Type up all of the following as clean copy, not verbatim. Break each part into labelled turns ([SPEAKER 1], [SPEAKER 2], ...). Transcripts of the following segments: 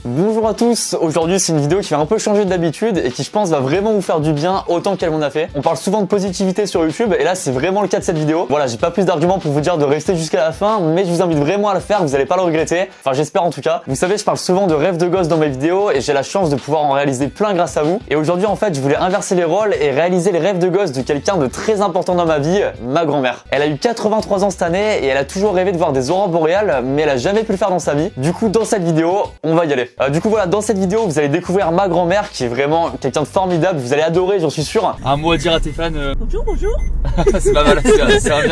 [SPEAKER 1] Bonjour à tous, aujourd'hui c'est une vidéo qui va un peu changer d'habitude et qui je pense va vraiment vous faire du bien autant qu'elle m'en a fait. On parle souvent de positivité sur YouTube et là c'est vraiment le cas de cette vidéo. Voilà, j'ai pas plus d'arguments pour vous dire de rester jusqu'à la fin, mais je vous invite vraiment à le faire, vous allez pas le regretter. Enfin j'espère en tout cas. Vous savez, je parle souvent de rêves de gosse dans mes vidéos et j'ai la chance de pouvoir en réaliser plein grâce à vous. Et aujourd'hui en fait je voulais inverser les rôles et réaliser les rêves de gosse de quelqu'un de très important dans ma vie, ma grand-mère. Elle a eu 83 ans cette année et elle a toujours rêvé de voir des aurores boréales, mais elle a jamais pu le faire dans sa vie. Du coup dans cette vidéo, on va y aller. Du coup voilà, dans cette vidéo vous allez découvrir ma grand-mère qui est vraiment quelqu'un de formidable, vous allez adorer, j'en suis sûr.
[SPEAKER 2] Un mot à dire à tes fans
[SPEAKER 3] Bonjour, bonjour.
[SPEAKER 2] C'est pas mal,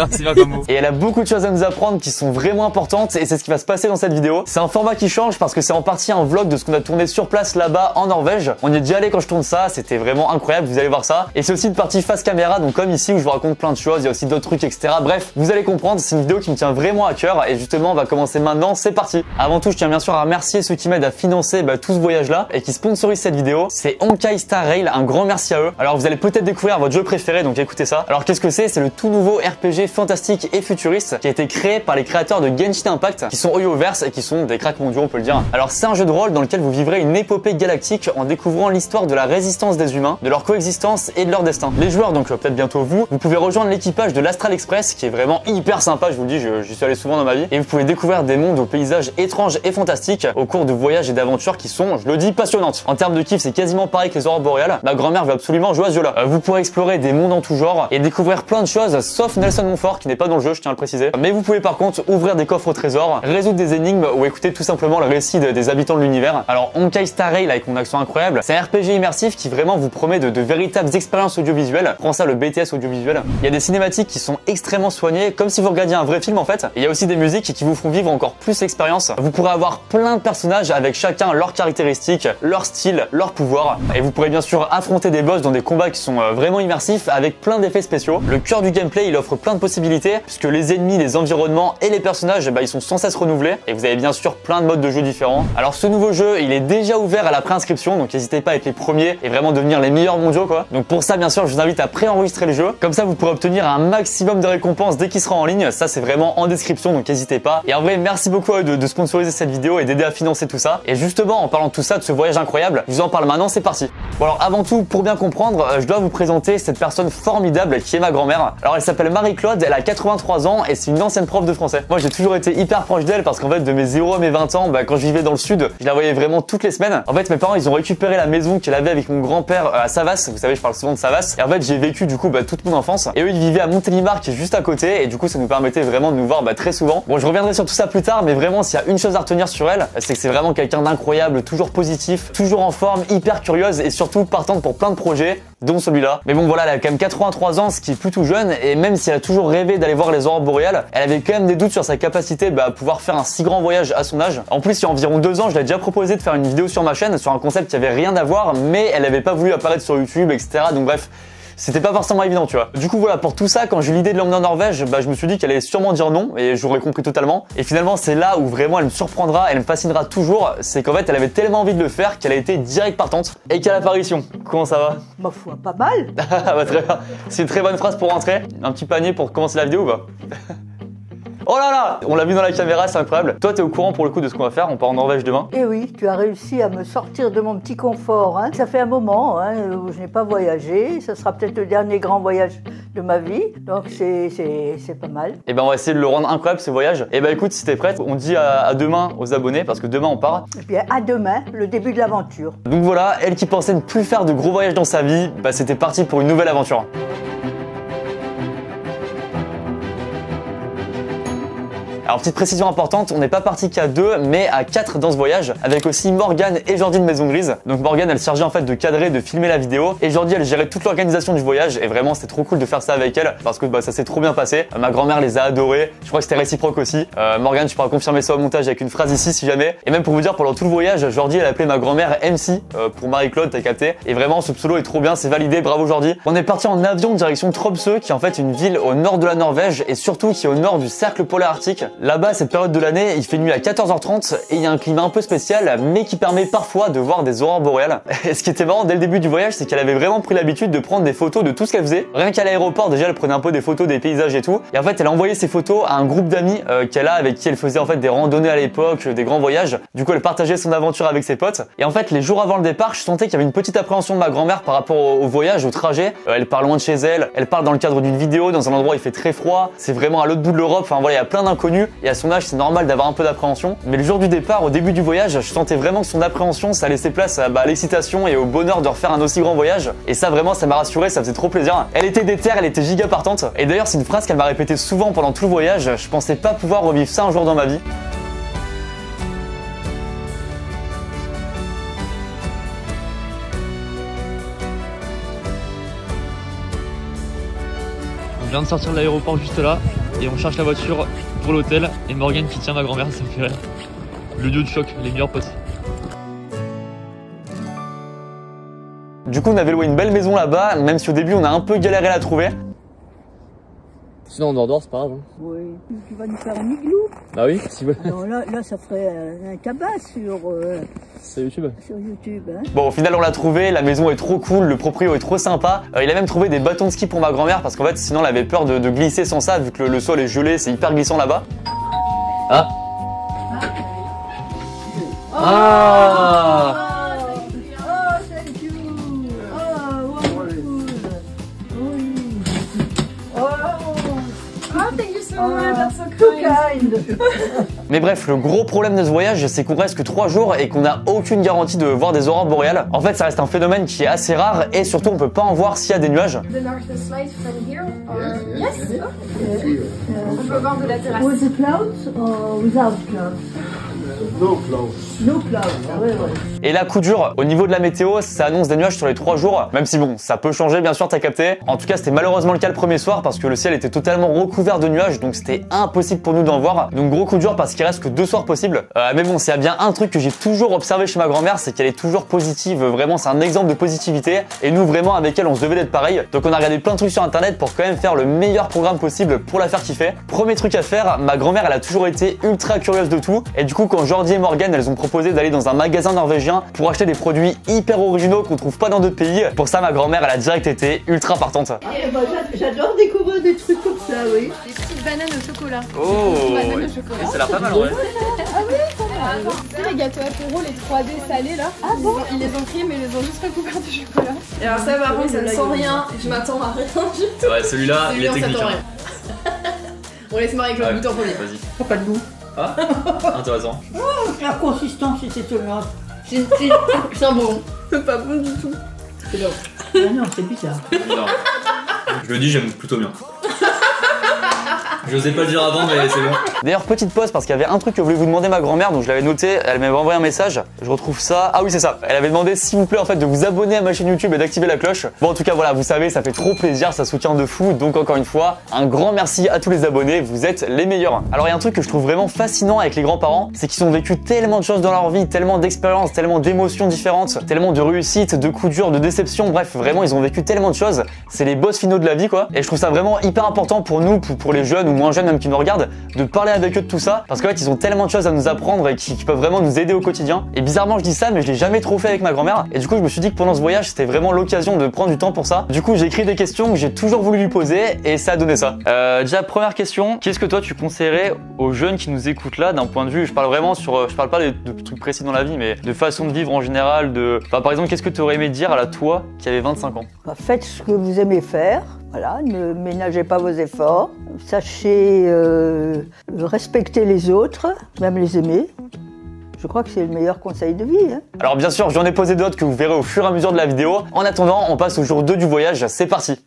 [SPEAKER 2] c'est bien comme mot.
[SPEAKER 1] Et elle a beaucoup de choses à nous apprendre qui sont vraiment importantes et c'est ce qui va se passer dans cette vidéo. C'est un format qui change parce que c'est en partie un vlog de ce qu'on a tourné sur place là-bas en Norvège. On y est déjà allé quand je tourne ça, c'était vraiment incroyable, vous allez voir ça. Et c'est aussi une partie face caméra, donc comme ici où je vous raconte plein de choses, il y a aussi d'autres trucs etc. Bref, vous allez comprendre, c'est une vidéo qui me tient vraiment à cœur et justement on va commencer maintenant, c'est parti. Avant tout, je tiens bien sûr à remercier ceux qui m'aident à financer tout ce voyage là et qui sponsorisent cette vidéo. C'est Honkai Star Rail, un grand merci à eux. Alors vous allez peut-être découvrir votre jeu préféré, donc écoutez ça. Alors qu'est-ce que c'est? C'est le tout nouveau RPG fantastique et futuriste qui a été créé par les créateurs de Genshin Impact, qui sont Hoyoverse et qui sont des cracks mondiaux on peut le dire. Alors c'est un jeu de rôle dans lequel vous vivrez une épopée galactique en découvrant l'histoire de la résistance des humains, de leur coexistence et de leur destin. Les joueurs, donc peut-être bientôt vous pouvez rejoindre l'équipage de l'Astral Express qui est vraiment hyper sympa, je vous le dis, j'y suis allé souvent dans ma vie, et vous pouvez découvrir des mondes aux paysages étranges et fantastiques au cours de voyages et d'aventures qui sont, je le dis, passionnantes. En termes de kiff, c'est quasiment pareil que les aurores boréales. Ma grand-mère veut absolument jouer à ce jeu-là. Vous pourrez explorer des mondes en tout genre et découvrir plein de choses, sauf Nelson Montfort qui n'est pas dans le jeu, je tiens à le préciser. Mais vous pouvez par contre ouvrir des coffres au trésor, résoudre des énigmes ou écouter tout simplement le récit des habitants de l'univers. Alors Honkai Star Rail avec mon accent incroyable, c'est un RPG immersif qui vraiment vous promet de véritables expériences audiovisuelles. Prends ça le BTS audiovisuel. Il y a des cinématiques qui sont extrêmement soignées, comme si vous regardiez un vrai film en fait. Et il y a aussi des musiques qui vous font vivre encore plus l'expérience. Vous pourrez avoir plein de personnages avec chacun leurs caractéristiques, leur style, leur pouvoir. Et vous pourrez bien sûr affronter des boss dans des combats qui sont vraiment immersifs avec plein d'effets spéciaux. Le cœur du gameplay, il offre plein de possibilités puisque les ennemis, les environnements et les personnages, ils sont sans cesse renouvelés. Et vous avez bien sûr plein de modes de jeu différents. Alors ce nouveau jeu, il est déjà ouvert à la préinscription, donc n'hésitez pas à être les premiers et vraiment devenir les meilleurs mondiaux quoi. Donc pour ça, bien sûr, je vous invite à préenregistrer le jeu. Comme ça, vous pourrez obtenir un maximum de récompenses dès qu'il sera en ligne. Ça, c'est vraiment en description, donc n'hésitez pas. Et en vrai, merci beaucoup à eux de sponsoriser cette vidéo et d'aider à financer tout ça. Et justement, en parlant de tout ça, de ce voyage incroyable, je vous en parle maintenant, c'est parti. Bon alors avant tout, pour bien comprendre, je dois vous présenter cette personne formidable qui est ma grand-mère. Alors elle s'appelle Marie-Claude, elle a 83 ans et c'est une ancienne prof de français. Moi j'ai toujours été hyper proche d'elle parce qu'en fait de mes 0 à mes 20 ans, quand je vivais dans le sud, je la voyais vraiment toutes les semaines. En fait mes parents ils ont récupéré la maison qu'elle avait avec mon grand-père à Savas, vous savez je parle souvent de Savas. Et en fait j'ai vécu du coup toute mon enfance. Et eux ils vivaient à Montélimar qui est juste à côté et du coup ça nous permettait vraiment de nous voir très souvent. Bon je reviendrai sur tout ça plus tard, mais vraiment s'il y a une chose à retenir sur elle, c'est que c'est vraiment quelqu'un d'incroyable, toujours positif, toujours en forme, hyper curieuse et surtout partante pour plein de projets, dont celui-là. Mais bon voilà, elle a quand même 83 ans, ce qui est plutôt jeune, et même si elle a toujours rêvé d'aller voir les aurores boréales, elle avait quand même des doutes sur sa capacité à pouvoir faire un si grand voyage à son âge. En plus, il y a environ 2 ans, je l'ai déjà proposé de faire une vidéo sur ma chaîne sur un concept qui avait rien à voir, mais elle avait pas voulu apparaître sur YouTube, etc. Donc bref, c'était pas forcément évident, tu vois. Du coup, voilà, pour tout ça, quand j'ai eu l'idée de l'emmener en Norvège, je me suis dit qu'elle allait sûrement dire non, et j'aurais compris totalement. Et finalement, c'est là où vraiment elle me surprendra, elle me fascinera toujours. C'est qu'en fait, elle avait tellement envie de le faire qu'elle a été direct partante. Et quelle apparition! Comment ça va?
[SPEAKER 3] Ma foi, pas mal.
[SPEAKER 1] Très bien. C'est une très bonne phrase pour rentrer. Un petit panier pour commencer la vidéo ou pas? Oh là là! On l'a vu dans la caméra, c'est incroyable. Toi, t'es au courant pour le coup de ce qu'on va faire? On part en Norvège demain?
[SPEAKER 3] Eh oui, tu as réussi à me sortir de mon petit confort. Hein. Ça fait un moment où je n'ai pas voyagé. Ça sera peut-être le dernier grand voyage de ma vie. Donc c'est pas mal.
[SPEAKER 1] Et on va essayer de le rendre incroyable ce voyage. Et écoute, si t'es prête, on dit à demain aux abonnés parce que demain on part.
[SPEAKER 3] Et bien à demain, le début de l'aventure.
[SPEAKER 1] Donc voilà, elle qui pensait ne plus faire de gros voyages dans sa vie, c'était parti pour une nouvelle aventure. Alors petite précision importante, on n'est pas parti qu'à 2 mais à 4 dans ce voyage, avec aussi Morgane et Jordi de Maison Grise. Donc Morgane elle se chargeait en fait de cadrer, de filmer la vidéo, et Jordi elle gérait toute l'organisation du voyage, et vraiment c'était trop cool de faire ça avec elle, parce que ça s'est trop bien passé. Ma grand-mère les a adorés, je crois que c'était réciproque aussi. Morgane tu pourras confirmer ça au montage avec une phrase ici si jamais. Et même pour vous dire, pendant tout le voyage, Jordi elle a appelé ma grand-mère MC pour Marie-Claude, t'as capté. Et vraiment ce pseudo est trop bien, c'est validé, bravo Jordi. On est parti en avion direction Tromsø, qui est en fait une ville au nord de la Norvège, et surtout qui est au nord du cercle polaire arctique. Là-bas, cette période de l'année, il fait nuit à 14h30 et il y a un climat un peu spécial, mais qui permet parfois de voir des aurores boréales. Et ce qui était marrant dès le début du voyage, c'est qu'elle avait vraiment pris l'habitude de prendre des photos de tout ce qu'elle faisait. Rien qu'à l'aéroport, déjà, elle prenait un peu des photos des paysages et tout. Et en fait, elle a envoyé ces photos à un groupe d'amis qu'elle a, avec qui elle faisait en fait des randonnées à l'époque, des grands voyages. Du coup, elle partageait son aventure avec ses potes. Et en fait, les jours avant le départ, je sentais qu'il y avait une petite appréhension de ma grand-mère par rapport au voyage, au trajet. Elle part loin de chez elle, elle parle dans le cadre d'une vidéo, dans un endroit où il fait très froid. C'est vraiment à l'autre bout de l'Europe. Enfin voilà, il y a plein d'inconnus. Et à son âge, c'est normal d'avoir un peu d'appréhension. Mais le jour du départ, au début du voyage, je sentais vraiment que son appréhension, ça laissait place à l'excitation et au bonheur de refaire un aussi grand voyage. Et ça, vraiment, ça m'a rassuré, ça faisait trop plaisir. Elle était déterre, elle était giga partante. Et d'ailleurs, c'est une phrase qu'elle m'a répétée souvent pendant tout le voyage. Je pensais pas pouvoir revivre ça un jour dans ma vie.
[SPEAKER 2] On vient de sortir de l'aéroport juste là et on cherche la voiture pour l'hôtel et Morgane qui tient ma grand-mère, ça me fait rire. Le duo de choc, les meilleurs potes.
[SPEAKER 1] Du coup, on avait loué une belle maison là-bas, même si au début on a un peu galéré à la trouver.
[SPEAKER 2] Sinon on dort, c'est pas grave. Hein.
[SPEAKER 3] Oui. Tu vas nous faire un igloo.
[SPEAKER 2] Bah oui, si vous
[SPEAKER 3] Alors là, ça ferait un tabac
[SPEAKER 2] c'est YouTube.
[SPEAKER 3] sur YouTube. Hein.
[SPEAKER 1] Bon, au final, on l'a trouvé, la maison est trop cool, le proprio est trop sympa. Il a même trouvé des bâtons de ski pour ma grand-mère parce qu'en fait, sinon, elle avait peur de glisser sans ça, vu que le sol est gelé, c'est hyper glissant là-bas.
[SPEAKER 2] Ah. Ah.
[SPEAKER 1] Mais bref, le gros problème de ce voyage, c'est qu'on reste que 3 jours et qu'on n'a aucune garantie de voir des aurores boréales. En fait, ça reste un phénomène qui est assez rare et surtout, on peut pas en voir s'il y a des nuages.
[SPEAKER 4] On peut voir de la terrasse.
[SPEAKER 3] With the clouds or without clouds?
[SPEAKER 5] No clouds.
[SPEAKER 3] No clouds, ouais, ouais.
[SPEAKER 1] Et là, coup dur, au niveau de la météo, ça annonce des nuages sur les 3 jours, même si bon, ça peut changer, bien sûr, t'as capté. En tout cas, c'était malheureusement le cas le premier soir parce que le ciel était totalement recouvert de nuages, donc c'était impossible pour nous d'en voir. Donc gros coup dur parce qu'il reste que 2 soirs possibles. Mais bon, s'il y a bien un truc que j'ai toujours observé chez ma grand-mère, c'est qu'elle est toujours positive. Vraiment, c'est un exemple de positivité. Et nous, vraiment, avec elle, on se devait d'être pareil. Donc on a regardé plein de trucs sur internet pour quand même faire le meilleur programme possible pour la faire kiffer. Premier truc à faire, ma grand-mère, elle a toujours été ultra curieuse de tout. Et du coup, quand Jordi et Morgane, elles ont proposé d'aller dans un magasin norvégien pour acheter des produits hyper originaux qu'on trouve pas dans d'autres pays, pour ça, ma grand-mère, elle a direct été ultra partante.
[SPEAKER 3] J'adore découvrir des trucs comme ça, oui.
[SPEAKER 4] Des petites bananes au chocolat.
[SPEAKER 1] Oh,
[SPEAKER 4] Bananes au chocolat.
[SPEAKER 1] ça a l'air pas mal, ouais.
[SPEAKER 4] Tu sais, les gâteaux apéro, les 3D salés là, ils les ont pris mais ils les ont juste recouverts de chocolat. Et alors ça par contre ça ne sent rien, je m'attends à rien du tout.
[SPEAKER 2] Ouais, celui-là, il est technique.
[SPEAKER 4] On laisse marrer avec le goût en premier.
[SPEAKER 2] Vas-y.
[SPEAKER 3] Pas de goût.
[SPEAKER 2] Ah, intéressant.
[SPEAKER 3] La consistance, c'est étonnant.
[SPEAKER 4] C'est un bon. C'est pas bon du tout.
[SPEAKER 3] Ah non, c'est bizarre.
[SPEAKER 2] Non. Je le dis, j'aime plutôt bien. J'osais pas le dire avant, mais c'est bon.
[SPEAKER 1] D'ailleurs, petite pause parce qu'il y avait un truc que voulait vous demander ma grand-mère, donc je l'avais noté. Elle m'avait envoyé un message. Je retrouve ça. Ah oui, c'est ça. Elle avait demandé, s'il vous plaît, en fait, de vous abonner à ma chaîne YouTube et d'activer la cloche. Bon, en tout cas, voilà, vous savez, ça fait trop plaisir, ça soutient de fou. Donc, encore une fois, un grand merci à tous les abonnés. Vous êtes les meilleurs. Alors, il y a un truc que je trouve vraiment fascinant avec les grands-parents, c'est qu'ils ont vécu tellement de choses dans leur vie, tellement d'expériences, tellement d'émotions différentes, tellement de réussites, de coups durs, de déceptions. Bref, vraiment, ils ont vécu tellement de choses. C'est les boss finaux de la vie, quoi. Et je trouve ça vraiment hyper important pour nous, pour les jeunes ou moins jeunes même qui nous regardent, de parler avec eux de tout ça, parce qu'en fait ils ont tellement de choses à nous apprendre et qui peuvent vraiment nous aider au quotidien. Et bizarrement je dis ça, mais je l'ai jamais trop fait avec ma grand-mère, et du coup je me suis dit que pendant ce voyage c'était vraiment l'occasion de prendre du temps pour ça. Du coup j'ai écrit des questions que j'ai toujours voulu lui poser et ça a donné ça. Déjà première question, qu'est-ce que toi tu conseillerais aux jeunes qui nous écoutent là d'un point de vue, je parle vraiment sur, je parle pas de trucs précis dans la vie, mais de façon de vivre en général, enfin, par exemple qu'est-ce que tu aurais aimé dire à la toi qui avait 25 ans?
[SPEAKER 3] Faites ce que vous aimez faire. Voilà, ne ménagez pas vos efforts. Sachez respecter les autres, même les aimer. Je crois que c'est le meilleur conseil de vie. Hein. Alors bien sûr, j'en ai posé d'autres que vous verrez au fur et à mesure de la vidéo. En attendant, on passe au jour 2 du voyage. C'est parti.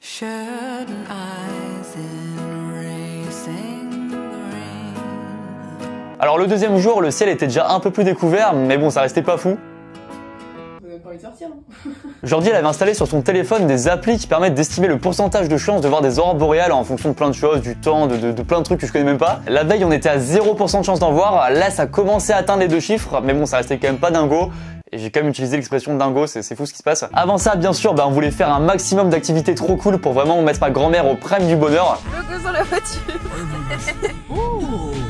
[SPEAKER 3] Alors le deuxième jour, le ciel était déjà un peu plus découvert, mais bon, ça restait pas fou. Jordi, elle avait installé sur son téléphone des applis qui permettent d'estimer le pourcentage de chances de voir des aurores boréales en fonction de plein de choses, du temps, de plein de trucs que je connais même pas. La veille, on était à 0% de chance d'en voir. Là, ça commençait à atteindre les 2 chiffres, mais bon, ça restait quand même pas dingo. Et j'ai quand même utilisé l'expression dingo, c'est fou ce qui se passe. Avant ça, bien sûr, on voulait faire un maximum d'activités trop cool pour vraiment mettre ma grand-mère au prime du bonheur.
[SPEAKER 4] Logo sur la voiture.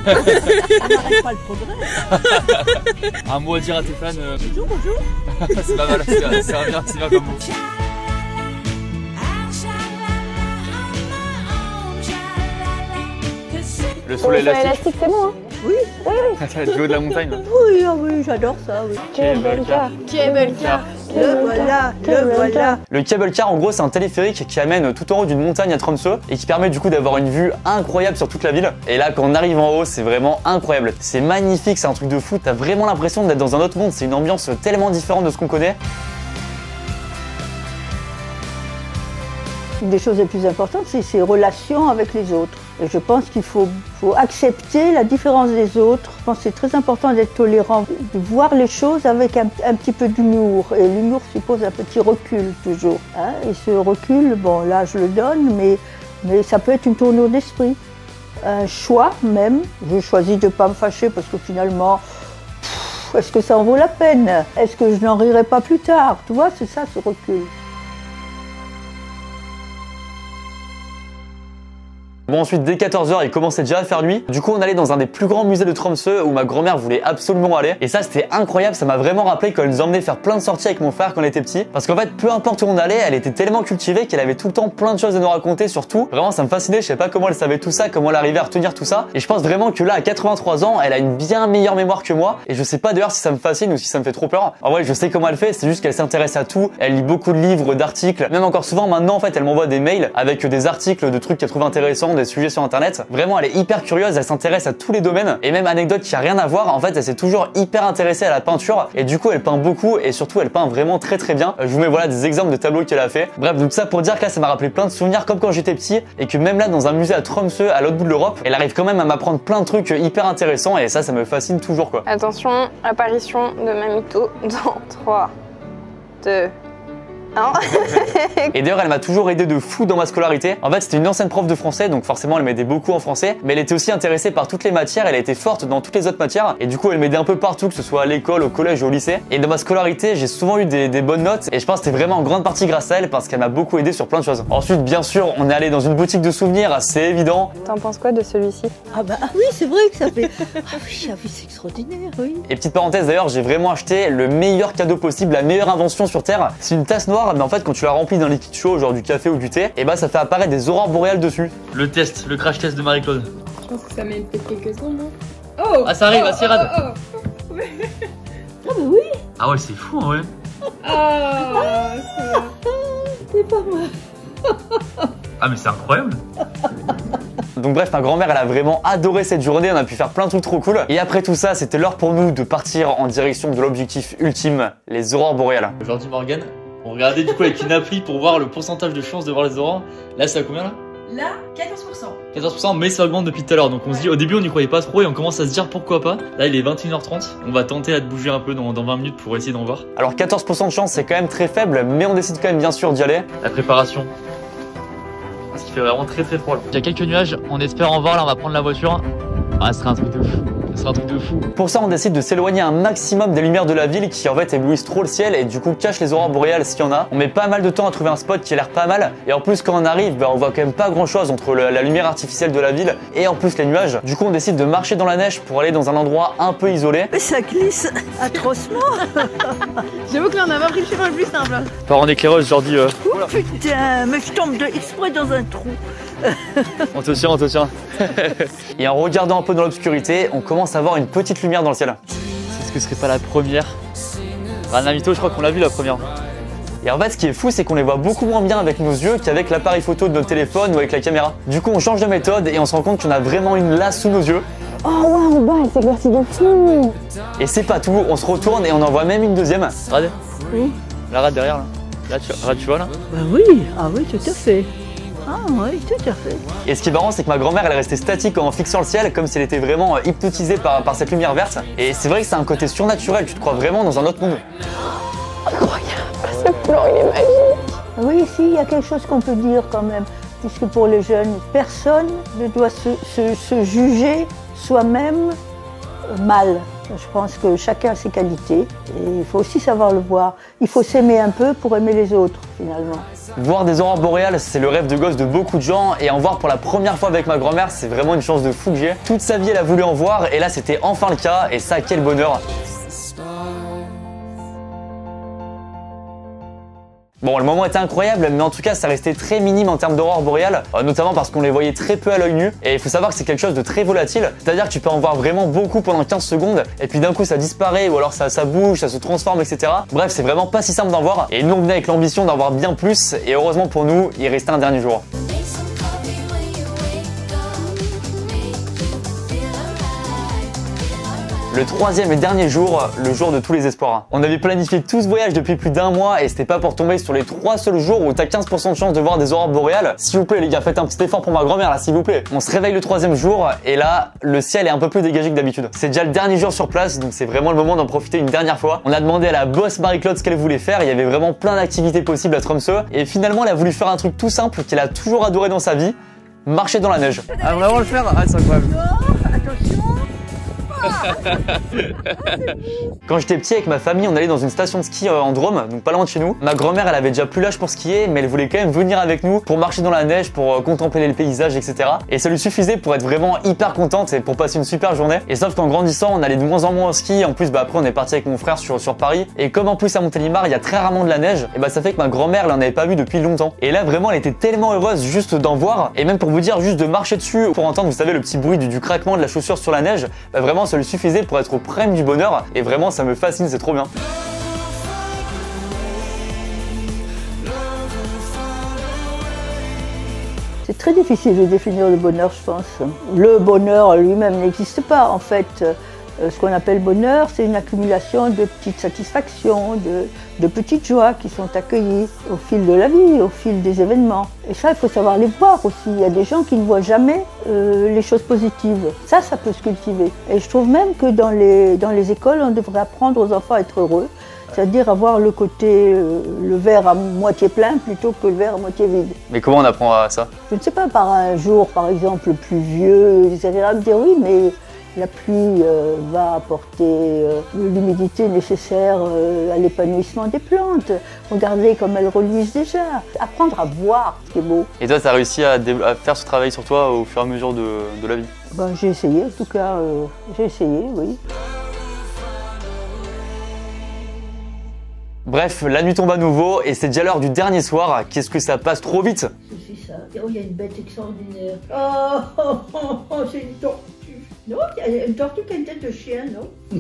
[SPEAKER 6] n'arrête pas le progrès.
[SPEAKER 2] Un mot à dire à tes fans.
[SPEAKER 6] Bonjour, bonjour.
[SPEAKER 2] C'est pas mal, c'est bien comme mot. Le soleil élastique.
[SPEAKER 7] C'est bon, hein?
[SPEAKER 6] Oui,
[SPEAKER 2] Du haut de la montagne. Là.
[SPEAKER 6] oui, ah oui, j'adore ça, oui.
[SPEAKER 7] Cable car.
[SPEAKER 4] Cable car.
[SPEAKER 6] Le voilà, le voilà.
[SPEAKER 3] Le cable car, en gros, c'est un téléphérique qui amène tout en haut d'une montagne à Tromsø et qui permet du coup d'avoir une vue incroyable sur toute la ville. Et là, quand on arrive en haut, c'est vraiment incroyable. C'est magnifique, c'est un truc de fou. T'as vraiment l'impression d'être dans un autre monde. C'est une ambiance tellement différente de ce qu'on connaît.
[SPEAKER 6] Une des choses les plus importantes, c'est ses relations avec les autres. Et je pense qu'il faut accepter la différence des autres. Je pense que c'est très important d'être tolérant, de voir les choses avec un petit peu d'humour. Et l'humour suppose un petit recul toujours. Hein. Et ce recul, bon là je le donne, mais ça peut être une tournure d'esprit. Un choix même. Je choisis de ne pas me fâcher parce que finalement, est-ce que ça en vaut la peine? Est-ce que je n'en rirai pas plus tard? Tu vois, c'est ça ce recul.
[SPEAKER 3] Bon, ensuite, dès 14h, il commençait déjà à faire nuit. Du coup, on allait dans un des plus grands musées de Tromsø où ma grand-mère voulait absolument aller. Et ça, c'était incroyable. Ça m'a vraiment rappelé quand elle nous emmenait faire plein de sorties avec mon frère quand on était petit. Parce qu'en fait, peu importe où on allait, elle était tellement cultivée qu'elle avait tout le temps plein de choses à nous raconter sur tout. Vraiment, ça me fascinait. Je sais pas comment elle savait tout ça, comment elle arrivait à retenir tout ça. Et je pense vraiment que là, à 83 ans, elle a une bien meilleure mémoire que moi. Et je sais pas d'ailleurs si ça me fascine ou si ça me fait trop peur. En vrai, je sais comment elle fait. C'est juste qu'elle s'intéresse à tout. Elle lit beaucoup de livres, d'articles. Même encore souvent maintenant, en fait, elle m'envoie des mails avec des articles de trucs qu'elle trouve intéressants, des sujets sur internet. Vraiment, elle est hyper curieuse, elle s'intéresse à tous les domaines. Et même anecdote qui a rien à voir, en fait, elle s'est toujours hyper intéressée à la peinture. Et du coup, elle peint beaucoup et surtout, elle peint vraiment très très bien. Je vous mets voilà des exemples de tableaux qu'elle a fait. Bref, donc ça pour dire que là, ça m'a rappelé plein de souvenirs comme quand j'étais petit. Et que même là, dans un musée à Tromsø, à l'autre bout de l'Europe, elle arrive quand même à m'apprendre plein de trucs hyper intéressants. Et ça me fascine toujours quoi.
[SPEAKER 7] Attention, apparition de Mamito dans 3, 2,
[SPEAKER 3] Et d'ailleurs, elle m'a toujours aidé de fou dans ma scolarité. En fait, c'était une ancienne prof de français, donc forcément, elle m'aidait beaucoup en français. Mais elle était aussi intéressée par toutes les matières, elle était forte dans toutes les autres matières. Et du coup, elle m'aidait un peu partout, que ce soit à l'école, au collège, au lycée. Et dans ma scolarité, j'ai souvent eu des bonnes notes. Et je pense que c'était vraiment en grande partie grâce à elle, parce qu'elle m'a beaucoup aidé sur plein de choses. Ensuite, bien sûr, on est allé dans une boutique de souvenirs, c'est évident.
[SPEAKER 7] T'en penses quoi de celui-ci?
[SPEAKER 6] Ah bah oui, c'est vrai que ça fait... Ah oui, c'est extraordinaire, oui.
[SPEAKER 3] Et petite parenthèse d'ailleurs, j'ai vraiment acheté le meilleur cadeau possible, la meilleure invention sur Terre. C'est une tasse noire, mais en fait, quand tu la remplis d'un liquide chaud, genre du café ou du thé, et bah ça fait apparaître des aurores boréales dessus.
[SPEAKER 2] Le test, le crash test de Marie-Claude.
[SPEAKER 4] Je pense que ça met peut-être quelques secondes, non? Oh!
[SPEAKER 2] Ah, ça arrive, assez rade.
[SPEAKER 6] Ah bah oui.
[SPEAKER 2] Ah ouais, c'est fou en vrai.
[SPEAKER 4] Ah,
[SPEAKER 6] C'est pas moi.
[SPEAKER 2] Ah, mais c'est incroyable.
[SPEAKER 3] Donc bref, ma grand-mère elle a vraiment adoré cette journée, on a pu faire plein de trucs trop cool. Et après tout ça, c'était l'heure pour nous de partir en direction de l'objectif ultime, les aurores boréales.
[SPEAKER 2] Aujourd'hui, Morgane, on regardait du coup avec une appli pour voir le pourcentage de chance de voir les aurores. Là, c'est à combien là?
[SPEAKER 4] Là, 14%.
[SPEAKER 2] 14%, mais ça augmente depuis tout à l'heure. Donc on se dit, au début, on n'y croyait pas trop et on commence à se dire pourquoi pas. Là, il est 21h30. On va tenter là, de bouger un peu dans 20 minutes pour essayer d'en voir.
[SPEAKER 3] Alors 14% de chance, c'est quand même très faible, mais on décide quand même bien sûr d'y aller.
[SPEAKER 2] La préparation. Parce qu'il fait vraiment très très froid là. Il y a quelques nuages, on espère en voir. Là, on va prendre la voiture. Ah, ce serait un truc de fou. Ce serait un truc de fou.
[SPEAKER 3] Pour ça, on décide de s'éloigner un maximum des lumières de la ville qui en fait éblouissent trop le ciel et du coup cachent les aurores boréales s'il y en a. On met pas mal de temps à trouver un spot qui a l'air pas mal et en plus quand on arrive, on voit quand même pas grand chose entre la lumière artificielle de la ville et en plus les nuages. Du coup, on décide de marcher dans la neige pour aller dans un endroit un peu isolé.
[SPEAKER 6] Mais ça glisse atrocement.
[SPEAKER 4] J'avoue que là, on a pas pris le chemin le plus simple. Hein.
[SPEAKER 2] Par en éclaireur, je leur dis
[SPEAKER 6] Oh putain, mais je tombe exprès dans un trou.
[SPEAKER 2] on te tient, on te tient.
[SPEAKER 3] Et en regardant un peu dans l'obscurité, on commence à voir une petite lumière dans le ciel.
[SPEAKER 2] Est-ce que ce serait pas la première? Ranamito, je crois qu'on l'a vu la première.
[SPEAKER 3] Et en fait, ce qui est fou, c'est qu'on les voit beaucoup moins bien avec nos yeux qu'avec l'appareil photo de notre téléphone ou avec la caméra. Du coup, on change de méthode et on se rend compte qu'on a vraiment une là sous nos yeux.
[SPEAKER 7] Oh waouh, bah elle s'éclaircit de fou.
[SPEAKER 3] Et c'est pas tout, on se retourne et on en voit même une deuxième.
[SPEAKER 2] Rad?
[SPEAKER 6] Oui.
[SPEAKER 2] La rade derrière là. Là, tu vois là?
[SPEAKER 6] Bah oui, ah oui, tout à fait. Ah oui, tout à fait.
[SPEAKER 3] Et ce qui est marrant, c'est que ma grand-mère, elle est restée statique en fixant le ciel, comme si elle était vraiment hypnotisée par cette lumière verte. Et c'est vrai que c'est un côté surnaturel, tu te crois vraiment dans un autre monde.
[SPEAKER 7] Incroyable, ce plan il est magique.
[SPEAKER 6] Oui, ici, il y a quelque chose qu'on peut dire quand même, puisque pour les jeunes, personne ne doit se juger soi-même mal. Je pense que chacun a ses qualités et il faut aussi savoir le voir. Il faut s'aimer un peu pour aimer les autres finalement.
[SPEAKER 1] Voir des aurores boréales, c'est le rêve de gosse de beaucoup de gens et en voir pour la première fois avec ma grand-mère, c'est vraiment une chance de fou que j'ai. Toute sa vie, elle a voulu en voir et là, c'était enfin le cas et ça, quel bonheur. Bon, le moment était incroyable, mais en tout cas, ça restait très minime en termes d'aurore boréale, notamment parce qu'on les voyait très peu à l'œil nu. Et il faut savoir que c'est quelque chose de très volatile, c'est-à-dire que tu peux en voir vraiment beaucoup pendant 15 secondes, et puis d'un coup ça disparaît, ou alors ça bouge, ça se transforme, etc. Bref, c'est vraiment pas si simple d'en voir. Et nous, on venait avec l'ambition d'en voir bien plus, et heureusement pour nous, il restait un dernier jour. Le troisième et dernier jour, le jour de tous les espoirs. On avait planifié tout ce voyage depuis plus d'un mois et c'était pas pour tomber sur les 3 seuls jours où t'as 15% de chance de voir des aurores boréales. S'il vous plaît les gars, faites un petit effort pour ma grand-mère là, s'il vous plaît. On se réveille le troisième jour et là, le ciel est un peu plus dégagé que d'habitude. C'est déjà le dernier jour sur place, donc c'est vraiment le moment d'en profiter une dernière fois. On a demandé à la boss Marie-Claude ce qu'elle voulait faire, il y avait vraiment plein d'activités possibles à Tromsø et finalement elle a voulu faire un truc tout simple qu'elle a toujours adoré dans sa vie, marcher dans la neige.
[SPEAKER 3] Ah vraiment le faire? Ah c'est incroyable.
[SPEAKER 1] Quand j'étais petit avec ma famille, on allait dans une station de ski en Drôme, donc pas loin de chez nous. Ma grand-mère, elle avait déjà plus l'âge pour skier, mais elle voulait quand même venir avec nous pour marcher dans la neige, pour contempler les paysages, etc. Et ça lui suffisait pour être vraiment hyper contente et pour passer une super journée. Et sauf qu'en grandissant, on allait de moins en moins au ski. En plus, après, on est parti avec mon frère sur Paris. Et comme en plus à Montélimar, il y a très rarement de la neige, et ça fait que ma grand-mère, elle en avait pas vu depuis longtemps. Et là, vraiment, elle était tellement heureuse juste d'en voir, et même pour vous dire, juste de marcher dessus, pour entendre, vous savez, le petit bruit du craquement de la chaussure sur la neige, vraiment, ça lui suffisait pour être au prime du bonheur et vraiment ça me fascine, c'est trop bien.
[SPEAKER 6] C'est très difficile de définir le bonheur, je pense. Le bonheur lui-même n'existe pas. En fait, ce qu'on appelle bonheur, c'est une accumulation de petites satisfactions, de petites joies qui sont accueillies au fil de la vie, au fil des événements. Et ça, il faut savoir les voir aussi. Il y a des gens qui ne voient jamais les choses positives. Ça peut se cultiver. Et je trouve même que dans les écoles, on devrait apprendre aux enfants à être heureux. C'est-à-dire avoir le côté, le verre à moitié plein plutôt que le verre à moitié vide.
[SPEAKER 1] Mais comment on apprend à ça?
[SPEAKER 6] Je ne sais pas, par un jour, par exemple, pluvieux, c'est agréable de dire oui, mais la pluie va apporter l'humidité nécessaire à l'épanouissement des plantes. Regardez comme elles reluisent déjà. Apprendre à voir ce qui est beau.
[SPEAKER 1] Et toi, tu as réussi à faire ce travail sur toi au fur et à mesure de la vie?
[SPEAKER 6] J'ai essayé, en tout cas, j'ai essayé, oui.
[SPEAKER 1] Bref, la nuit tombe à nouveau et c'est déjà l'heure du dernier soir. Qu'est-ce que ça passe trop vite?
[SPEAKER 6] C'est ça. Oh, il y a une bête extraordinaire. Oh, c'est une tortue. Non, il y a une tortue qui a une tête de chien, non?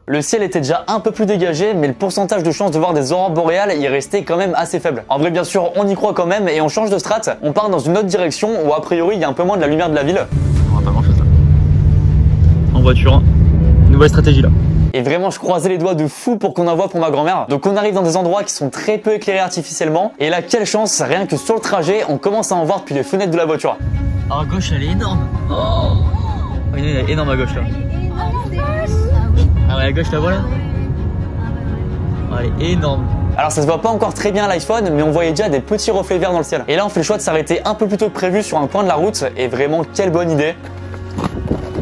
[SPEAKER 1] Le ciel était déjà un peu plus dégagé, mais le pourcentage de chance de voir des aurores boréales y restait quand même assez faible. En vrai, bien sûr, on y croit quand même et on change de strat. On part dans une autre direction où a priori il y a un peu moins de la lumière de la ville.
[SPEAKER 2] On va pas grand chose là. En voiture, nouvelle stratégie là.
[SPEAKER 1] Et vraiment, je croisais les doigts de fou pour qu'on en voit pour ma grand-mère. Donc on arrive dans des endroits qui sont très peu éclairés artificiellement. Et là, quelle chance, rien que sur le trajet, on commence à en voir depuis les fenêtres de la voiture.
[SPEAKER 2] Ah, à gauche, elle est énorme. Oh, elle est énorme à gauche là. Ah ouais, à gauche, la voilà. Oh, elle est énorme.
[SPEAKER 1] Alors ça se voit pas encore très bien à l'iPhone, mais on voyait déjà des petits reflets verts dans le ciel. Et là, on fait le choix de s'arrêter un peu plus tôt que prévu sur un coin de la route. Et vraiment, quelle bonne idée.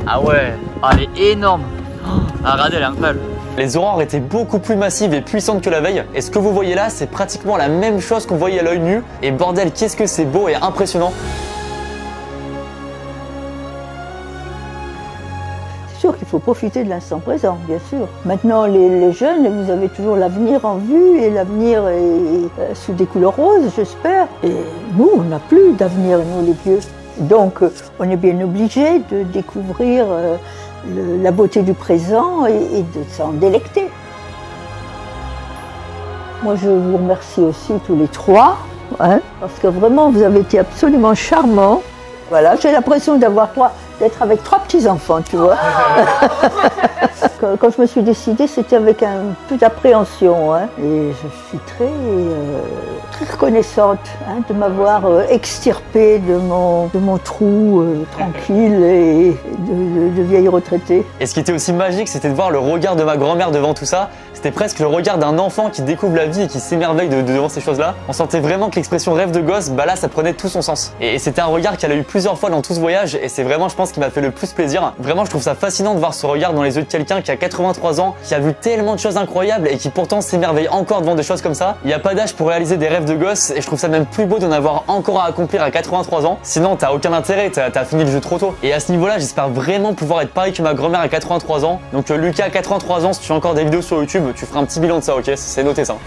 [SPEAKER 2] Ah ouais, elle est énorme. Ah, regardez, elle est incroyable.
[SPEAKER 1] Les aurores étaient beaucoup plus massives et puissantes que la veille. Et ce que vous voyez là, c'est pratiquement la même chose qu'on voyait à l'œil nu. Et bordel, qu'est-ce que c'est beau et impressionnant.
[SPEAKER 6] C'est sûr qu'il faut profiter de l'instant présent, bien sûr. Maintenant, les jeunes, vous avez toujours l'avenir en vue et l'avenir est sous des couleurs roses, j'espère. Et nous, on n'a plus d'avenir, nous les vieux. Donc, on est bien obligé de découvrir la beauté du présent et de s'en délecter. Moi, je vous remercie aussi tous les trois, parce que vraiment, vous avez été absolument charmants. Voilà, j'ai l'impression d'être avec 3 petits-enfants, tu vois. Quand je me suis décidée, c'était avec un peu d'appréhension. Et je suis très reconnaissante de m'avoir extirpée de mon trou tranquille et de vieille retraitée.
[SPEAKER 1] Et ce qui était aussi magique, c'était de voir le regard de ma grand-mère devant tout ça. C'était presque le regard d'un enfant qui découvre la vie et qui s'émerveille devant ces choses-là. On sentait vraiment que l'expression rêve de gosse, bah là ça prenait tout son sens. Et c'était un regard qu'elle a eu plusieurs fois dans tout ce voyage et c'est vraiment je pense qui m'a fait le plus plaisir. Vraiment je trouve ça fascinant de voir ce regard dans les yeux de quelqu'un qui a 83 ans, qui a vu tellement de choses incroyables et qui pourtant s'émerveille encore devant des choses comme ça. Il n'y a pas d'âge pour réaliser des rêves de gosse et je trouve ça même plus beau d'en avoir encore à accomplir à 83 ans. Sinon t'as aucun intérêt, t'as fini le jeu trop tôt. Et à ce niveau-là j'espère vraiment pouvoir être pareil que ma grand-mère à 83 ans. Donc Lucas à 83 ans, si tu as encore des vidéos sur YouTube, tu feras un petit bilan de ça, ok? C'est noté ça.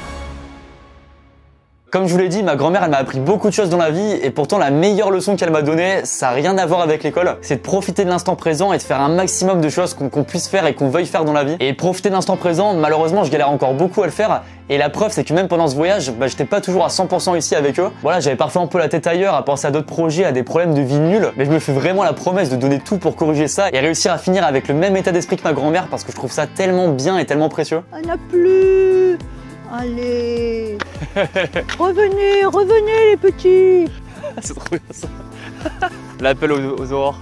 [SPEAKER 1] Comme je vous l'ai dit, ma grand-mère elle m'a appris beaucoup de choses dans la vie et pourtant la meilleure leçon qu'elle m'a donnée, ça n'a rien à voir avec l'école, c'est de profiter de l'instant présent et de faire un maximum de choses qu'on puisse faire et qu'on veuille faire dans la vie. Et profiter de l'instant présent, malheureusement je galère encore beaucoup à le faire et la preuve c'est que même pendant ce voyage, bah, j'étais pas toujours à 100% ici avec eux. Voilà, j'avais parfois un peu la tête ailleurs à penser à d'autres projets, à des problèmes de vie nuls, mais je me fais vraiment la promesse de donner tout pour corriger ça et réussir à finir avec le même état d'esprit que ma grand-mère parce que je trouve ça tellement bien et tellement précieux.
[SPEAKER 6] On n'a plus. Allez. Revenez, revenez les petits.
[SPEAKER 1] C'est trop bien ça. L'appel aux aurores.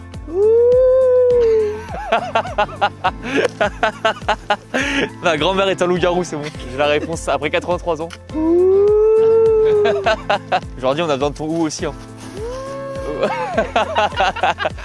[SPEAKER 1] Ma grand-mère est un loup-garou, c'est bon. J'ai la réponse après 83 ans. Aujourd'hui, on a besoin de ton ou aussi. Hein.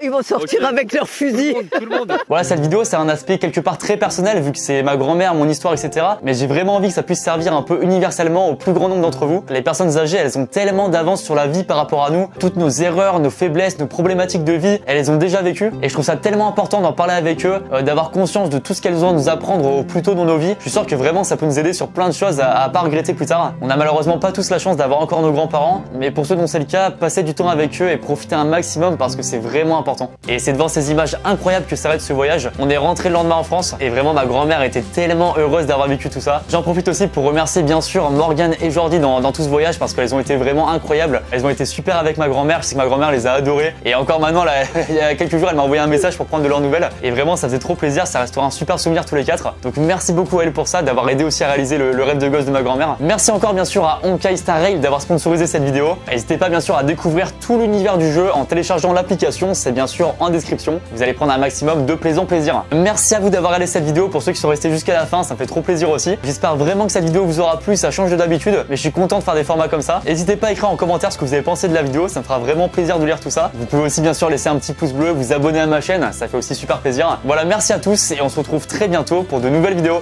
[SPEAKER 6] Ils vont sortir avec leurs fusils.
[SPEAKER 1] Tout le monde. Voilà, cette vidéo, c'est un aspect quelque part très personnel vu que c'est ma grand-mère, mon histoire, etc. Mais j'ai vraiment envie que ça puisse servir un peu universellement au plus grand nombre d'entre vous. Les personnes âgées, elles ont tellement d'avance sur la vie par rapport à nous. Toutes nos erreurs, nos faiblesses, nos problématiques de vie, elles les ont déjà vécues. Et je trouve ça tellement important d'en parler avec eux, d'avoir conscience de tout ce qu'elles ont à nous apprendre au plus tôt dans nos vies. Je suis sûr que vraiment ça peut nous aider sur plein de choses à pas regretter plus tard. On a malheureusement pas tous la chance d'avoir encore nos grands-parents, mais pour ceux dont c'est le cas, passez du temps avec eux et profitez un maximum parce que c'est vraiment important. Et c'est devant ces images incroyables que s'arrête ce voyage. On est rentré le lendemain en France et vraiment ma grand-mère était tellement heureuse d'avoir vécu tout ça. J'en profite aussi pour remercier bien sûr Morgane et Jordi dans tout ce voyage parce qu'elles ont été vraiment incroyables. Elles ont été super avec ma grand-mère, je sais que ma grand-mère les a adorées. Et encore maintenant, là, il y a quelques jours, elle m'a envoyé un message pour prendre de leurs nouvelles. Et vraiment, ça faisait trop plaisir, ça restera un super souvenir tous les quatre. Donc merci beaucoup à elle pour ça, d'avoir aidé aussi à réaliser le rêve de gosse de ma grand-mère. Merci encore bien sûr à Honkai Star Rail d'avoir sponsorisé cette vidéo. N'hésitez pas bien sûr à découvrir tout l'univers du jeu en téléchargeant l'application, c'est bien sûr en description. Vous allez prendre un maximum de plaisir. Merci à vous d'avoir regardé cette vidéo, pour ceux qui sont restés jusqu'à la fin, ça me fait trop plaisir aussi. J'espère vraiment que cette vidéo vous aura plu, ça change de d'habitude, mais je suis content de faire des formats comme ça. N'hésitez pas à écrire en commentaire ce que vous avez pensé de la vidéo, ça me fera vraiment plaisir de lire tout ça. Vous pouvez aussi bien sûr laisser un petit pouce bleu, vous abonner à ma chaîne, ça fait aussi super plaisir. Voilà, merci à tous et on se retrouve très bientôt pour de nouvelles vidéos.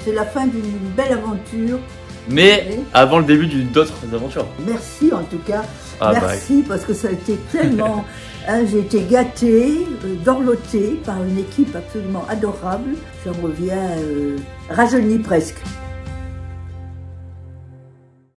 [SPEAKER 6] C'est la fin d'une belle aventure.
[SPEAKER 2] Mais avant le début d'autres aventures.
[SPEAKER 6] Merci en tout cas.
[SPEAKER 2] Ah
[SPEAKER 6] merci parce que ça a été tellement... j'ai été gâtée, dorlotée par une équipe absolument adorable. J'en reviens rajeunie presque.